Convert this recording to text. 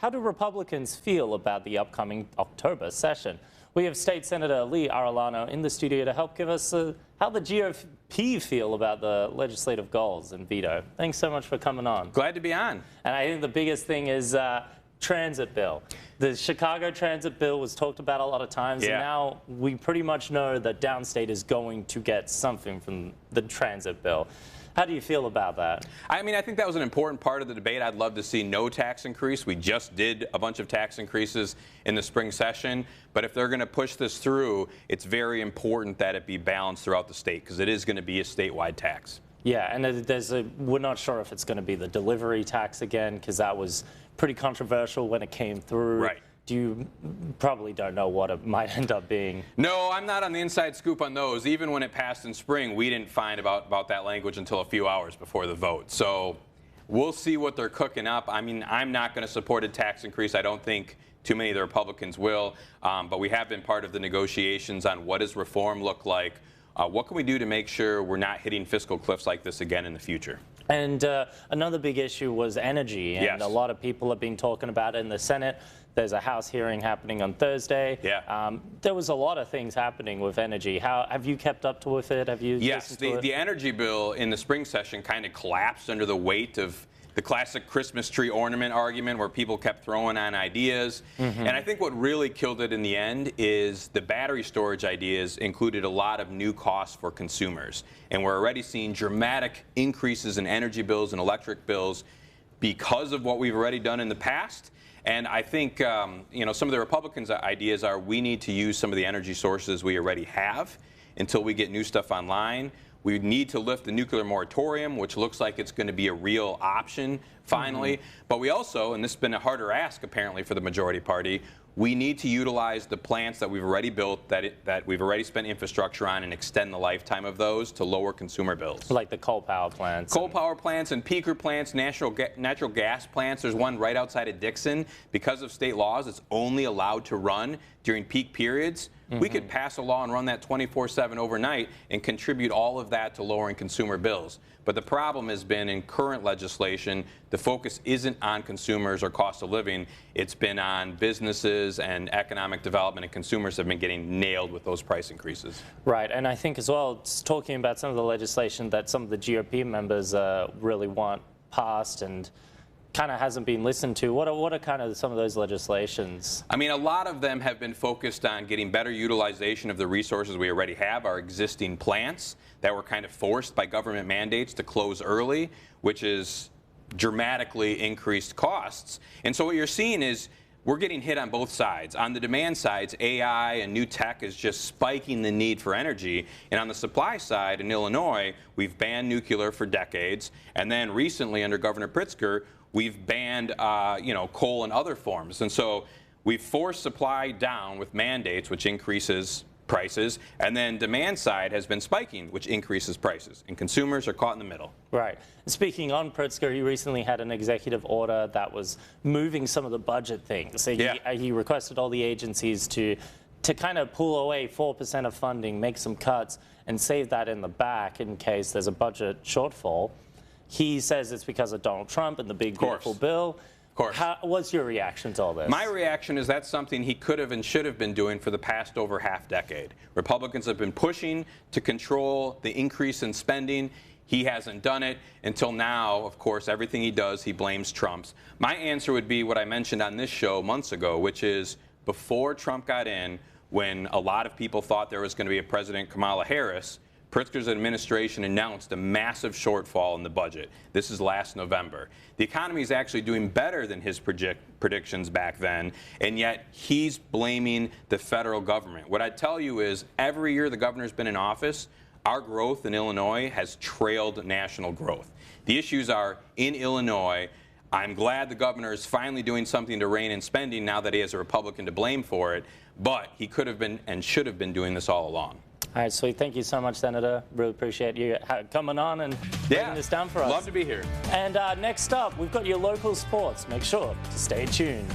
how do Republicans feel about the upcoming October session? We have State Senator Lee Arellano in the studio to help give us how the GOP feel about the legislative goals and veto. Thanks so much for coming on. Glad to be on. And I think the biggest thing is transit bill. The Chicago transit bill was talked about a lot of times, and now we pretty much know that downstate is going to get something from the transit bill. How do you feel about that? I mean, I think that was an important part of the debate. I'd love to see no tax increase. We just did a bunch of tax increases in the spring session. But if they're going to push this through, it's very important that it be balanced throughout the state, because it is going to be a statewide tax. Yeah, and we're not sure if it's going to be the delivery tax again, because that was pretty controversial when it came through. Right. You probably don't know what it might end up being. No, I'm not on the inside scoop on those. Even when it passed in spring, we didn't find about that language until a few hours before the vote. So we'll see what they're cooking up. I mean, I'm not going to support a tax increase. I don't think too many of the Republicans will. But we have been part of the negotiations on what does reform look like. What can we do to make sure we're not hitting fiscal cliffs like this again in the future? And another big issue was energy, and a lot of people have been talking about it in the Senate. There's a House hearing happening on Thursday. There was a lot of things happening with energy. How have you kept up with it? Have you listened to it? The energy bill in the spring session kind of collapsed under the weight of the classic Christmas tree ornament argument, where people kept throwing on ideas. And I think what really killed it in the end is the battery storage ideas included a lot of new costs for consumers. And we're already seeing dramatic increases in energy bills and electric bills because of what we've already done in the past. And I think you know, some of the Republicans' ideas are we need to use some of the energy sources we already have until we get new stuff online. We need to lift the nuclear moratorium, which looks like it's going to be a real option finally. But we also, and this has been a harder ask apparently for the majority party, we need to utilize the plants that we've already built, that we've already spent infrastructure on, and extend the lifetime of those to lower consumer bills. Like the coal power plants. Coal power plants and peaker plants, natural gas plants. There's one right outside of Dixon. Because of state laws, it's only allowed to run during peak periods. We could pass a law and run that 24/7 overnight and contribute all of that to lowering consumer bills. But the problem has been in current legislation, the focus isn't on consumers or cost of living. It's been on businesses and economic development, and consumers have been getting nailed with those price increases. Right, and I think as well, just talking about some of the legislation that some of the GOP members really want passed and kind of hasn't been listened to. What are kind of some of those legislations? I mean, a lot of them have been focused on getting better utilization of the resources we already have, our existing plants that were kind of forced by government mandates to close early, which is dramatically increased costs. And so what you're seeing is we're getting hit on both sides. On the demand sides, AI and new tech is just spiking the need for energy. And on the supply side, in Illinois, we've banned nuclear for decades. And then recently, under Governor Pritzker, we've banned coal and other forms. And so we've forced supply down with mandates, which increases prices, and then demand side has been spiking, which increases prices, and consumers are caught in the middle. Right. Speaking on Pritzker, he recently had an executive order that was moving some of the budget things. So he requested all the agencies to kind of pull away 4% of funding, make some cuts, and save that in the back in case there's a budget shortfall. He says it's because of Donald Trump and the big beautiful bill. Of course. What's your reaction to all this? My reaction is that's something he could have and should have been doing for the past over half decade. Republicans have been pushing to control the increase in spending. He hasn't done it until now. Of course, everything he does, he blames Trump's. My answer would be what I mentioned on this show months ago, which is before Trump got in, when a lot of people thought there was going to be a President Kamala Harris, Pritzker's administration announced a massive shortfall in the budget. This is last November. The economy is actually doing better than his predictions back then, and yet he's blaming the federal government. What I'd tell you is every year the governor's been in office, our growth in Illinois has trailed national growth. The issues are in Illinois. I'm glad the governor is finally doing something to rein in spending now that he has a Republican to blame for it, but he could have been and should have been doing this all along. All right, sweet. Thank you so much, Senator. Really appreciate you coming on and breaking this down for us. Love to be here. And next up, we've got your local sports. Make sure to stay tuned.